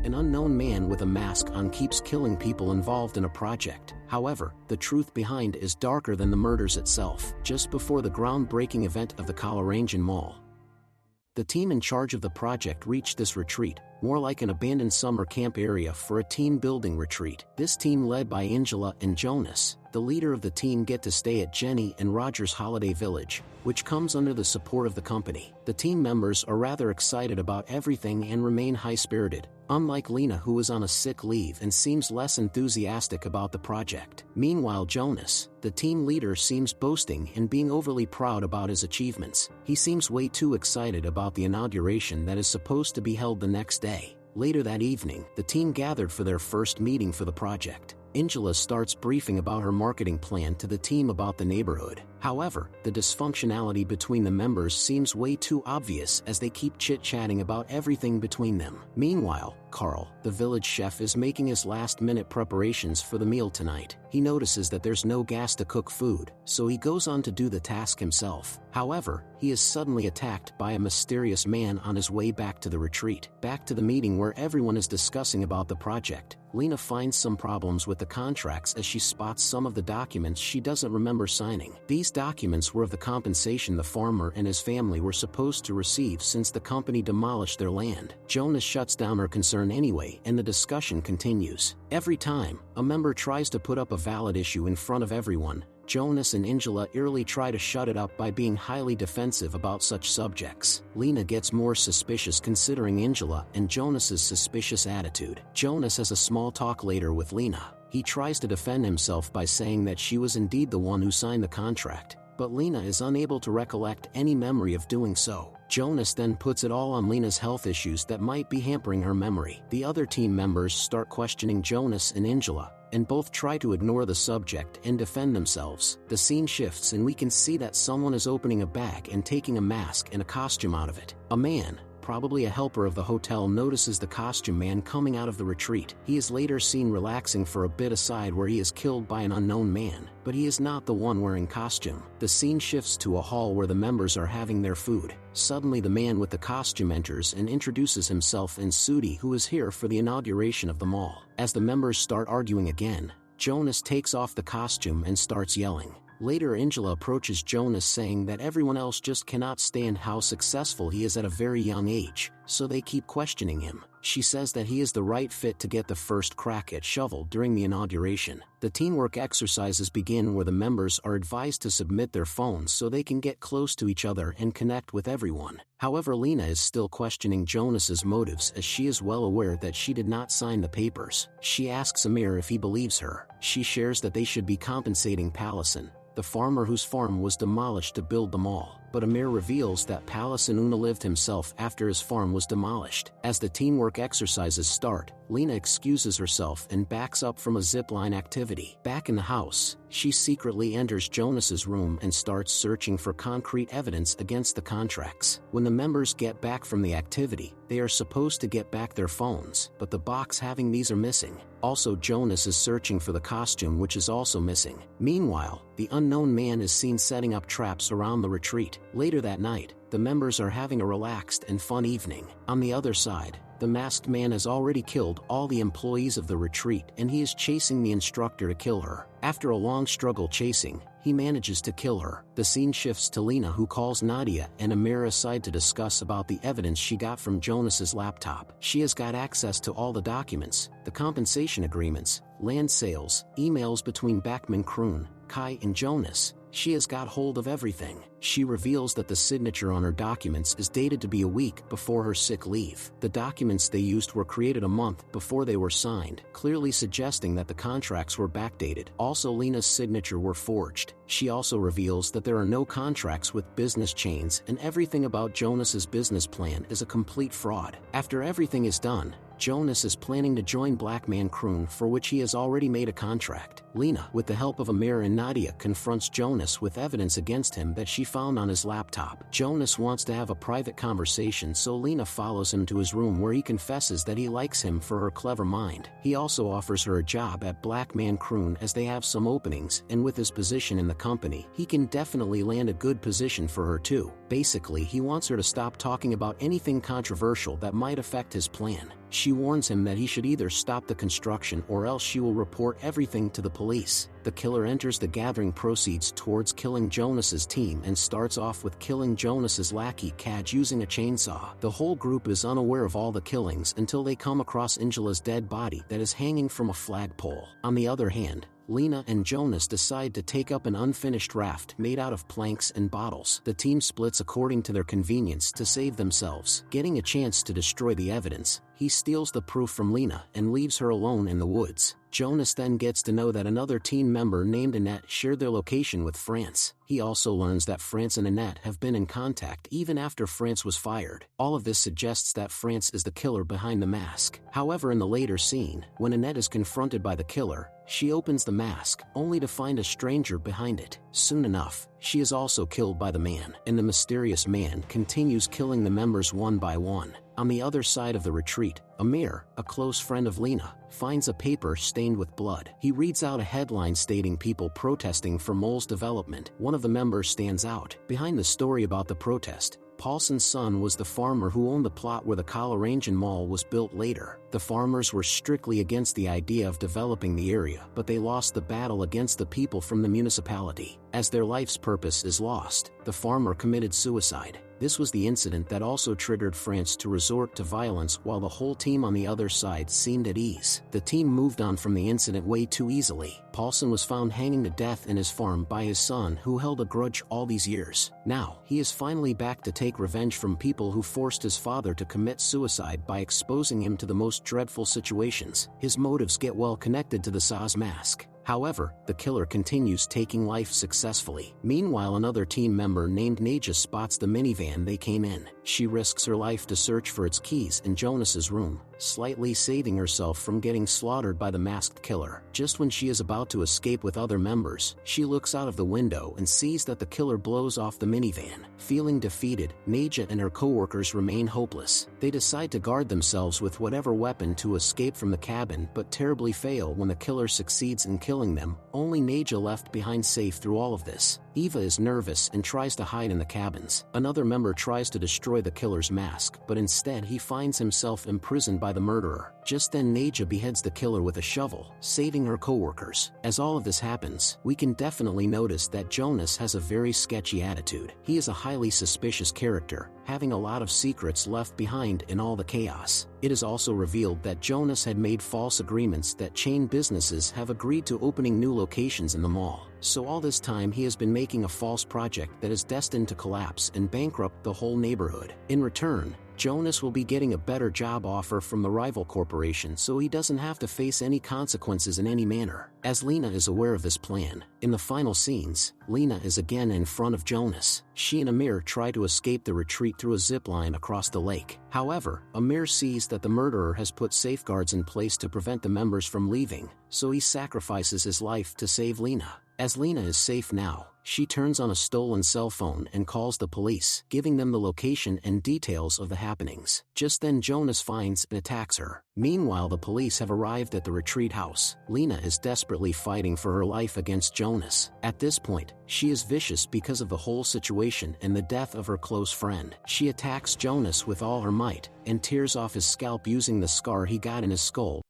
An unknown man with a mask on keeps killing people involved in a project. However, the truth behind is darker than the murders itself. Just before the groundbreaking event of the Kalaranjan Mall, the team in charge of the project reached this retreat, more like an abandoned summer camp area for a team-building retreat. This team, led by Angela and Jonas, the leader of the team, get to stay at Jenny and Roger's holiday village, which comes under the support of the company. The team members are rather excited about everything and remain high-spirited, unlike Lena, who is on a sick leave and seems less enthusiastic about the project. Meanwhile, Jonas, the team leader, seems boasting and being overly proud about his achievements. He seems way too excited about the inauguration that is supposed to be held the next day. Later that evening, the team gathered for their first meeting for the project. Angela starts briefing about her marketing plan to the team about the neighborhood. However, the dysfunctionality between the members seems way too obvious as they keep chit-chatting about everything between them. Meanwhile, Carl, the village chef, is making his last-minute preparations for the meal tonight. He notices that there's no gas to cook food, so he goes on to do the task himself. However, he is suddenly attacked by a mysterious man on his way back to the retreat. Back to the meeting where everyone is discussing about the project, Lena finds some problems with the contracts as she spots some of the documents she doesn't remember signing. These documents were of the compensation the farmer and his family were supposed to receive since the company demolished their land. Jonas shuts down her concern anyway, and the discussion continues. Every time a member tries to put up a valid issue in front of everyone, Jonas and Angela eerily try to shut it up by being highly defensive about such subjects. Lena gets more suspicious considering Angela and Jonas's suspicious attitude. Jonas has a small talk later with Lena. He tries to defend himself by saying that she was indeed the one who signed the contract, but Lena is unable to recollect any memory of doing so. Jonas then puts it all on Lena's health issues that might be hampering her memory. The other team members start questioning Jonas and Angela, and both try to ignore the subject and defend themselves. The scene shifts and we can see that someone is opening a bag and taking a mask and a costume out of it. A man, probably a helper of the hotel, notices the costume man coming out of the retreat. He is later seen relaxing for a bit aside where he is killed by an unknown man, but he is not the one wearing costume. The scene shifts to a hall where the members are having their food. Suddenly the man with the costume enters and introduces himself and Sudi, who is here for the inauguration of the mall. As the members start arguing again, Jonas takes off the costume and starts yelling. Later, Angela approaches Jonas saying that everyone else just cannot stand how successful he is at a very young age, so they keep questioning him. She says that he is the right fit to get the first crack at shovel during the inauguration. The teamwork exercises begin where the members are advised to submit their phones so they can get close to each other and connect with everyone. However, Lena is still questioning Jonas's motives as she is well aware that she did not sign the papers. She asks Amir if he believes her. She shares that they should be compensating Pallison, the farmer whose farm was demolished to build the mall. But Amir reveals that Pallison lived himself after his farm was demolished. As the teamwork exercises start, Lena excuses herself and backs up from a zipline activity. Back in the house, she secretly enters Jonas's room and starts searching for concrete evidence against the contracts. When the members get back from the activity, they are supposed to get back their phones, but the box having these are missing. Also, Jonas is searching for the costume, which is also missing. Meanwhile, the unknown man is seen setting up traps around the retreat. Later that night, the members are having a relaxed and fun evening. On the other side, the masked man has already killed all the employees of the retreat and he is chasing the instructor to kill her. After a long struggle chasing, he manages to kill her. The scene shifts to Lena, who calls Nadia and Amir aside to discuss about the evidence she got from Jonas's laptop. She has got access to all the documents, the compensation agreements, land sales, emails between Bachman Kroon, Kai and Jonas. She has got hold of everything. She reveals that the signature on her documents is dated to be a week before her sick leave. The documents they used were created a month before they were signed, clearly suggesting that the contracts were backdated. Also, Lena's signature were forged. She also reveals that there are no contracts with business chains and everything about Jonas's business plan is a complete fraud. After everything is done, Jonas is planning to join Blackman Kroon, for which he has already made a contract. Lena, with the help of Amir and Nadia, confronts Jonas with evidence against him that she found on his laptop. Jonas wants to have a private conversation, so Lena follows him to his room where he confesses that he likes him for her clever mind. He also offers her a job at Black Man Croon as they have some openings, and with his position in the company, he can definitely land a good position for her too. Basically, he wants her to stop talking about anything controversial that might affect his plan. She warns him that he should either stop the construction or else she will report everything to the police. The killer enters the gathering, proceeds towards killing Jonas's team, and starts off with killing Jonas's lackey Kaj using a chainsaw. The whole group is unaware of all the killings until they come across Angela's dead body that is hanging from a flagpole. On the other hand, Lena and Jonas decide to take up an unfinished raft made out of planks and bottles. The team splits according to their convenience to save themselves. Getting a chance to destroy the evidence, he steals the proof from Lena and leaves her alone in the woods. Jonas then gets to know that another team member named Annette shared their location with France. He also learns that France and Annette have been in contact even after France was fired. All of this suggests that France is the killer behind the mask. However, in the later scene, when Annette is confronted by the killer, she opens the mask, only to find a stranger behind it. Soon enough, she is also killed by the man, and the mysterious man continues killing the members one by one. On the other side of the retreat, Amir, a close friend of Lena, finds a paper stained with blood. He reads out a headline stating people protesting for mole's development. One of the members stands out. Behind the story about the protest, Paulson's son was the farmer who owned the plot where the Colorado Mall was built later. The farmers were strictly against the idea of developing the area, but they lost the battle against the people from the municipality. As their life's purpose is lost, the farmer committed suicide. This was the incident that also triggered France to resort to violence while the whole team on the other side seemed at ease. The team moved on from the incident way too easily. Paulson was found hanging to death in his farm by his son who held a grudge all these years. Now, he is finally back to take revenge from people who forced his father to commit suicide by exposing him to the most dreadful situations. His motives get well connected to the Saz mask. However, the killer continues taking life successfully. Meanwhile, another team member named Naja spots the minivan they came in. She risks her life to search for its keys in Jonas's room, slightly saving herself from getting slaughtered by the masked killer. Just when she is about to escape with other members, she looks out of the window and sees that the killer blows off the minivan. Feeling defeated, Naja and her co-workers remain hopeless. They decide to guard themselves with whatever weapon to escape from the cabin, but terribly fail when the killer succeeds in killing them, only Naja left behind safe through all of this. Eva is nervous and tries to hide in the cabins. Another member tries to destroy the killer's mask, but instead he finds himself imprisoned by the murderer. Just then Naja beheads the killer with a shovel, saving her co-workers. As all of this happens, we can definitely notice that Jonas has a very sketchy attitude. He is a highly suspicious character, having a lot of secrets left behind in all the chaos. It is also revealed that Jonas had made false agreements that chain businesses have agreed to opening new locations in the mall. So all this time he has been making a false project that is destined to collapse and bankrupt the whole neighborhood. In return, Jonas will be getting a better job offer from the rival corporation, so he doesn't have to face any consequences in any manner. As Lena is aware of this plan, in the final scenes, Lena is again in front of Jonas. She and Amir try to escape the retreat through a zip line across the lake. However, Amir sees that the murderer has put safeguards in place to prevent the members from leaving, so he sacrifices his life to save Lena. As Lena is safe now, she turns on a stolen cell phone and calls the police, giving them the location and details of the happenings. Just then Jonas finds and attacks her. Meanwhile, the police have arrived at the retreat house. Lena is desperately fighting for her life against Jonas. At this point, she is vicious because of the whole situation and the death of her close friend. She attacks Jonas with all her might, and tears off his scalp using the scar he got in his skull.